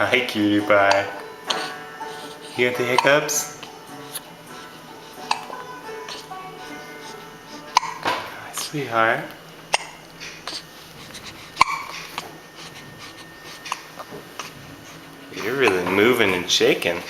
Hi, cutie pie. You got the hiccups? Hi, sweetheart. You're really moving and shaking.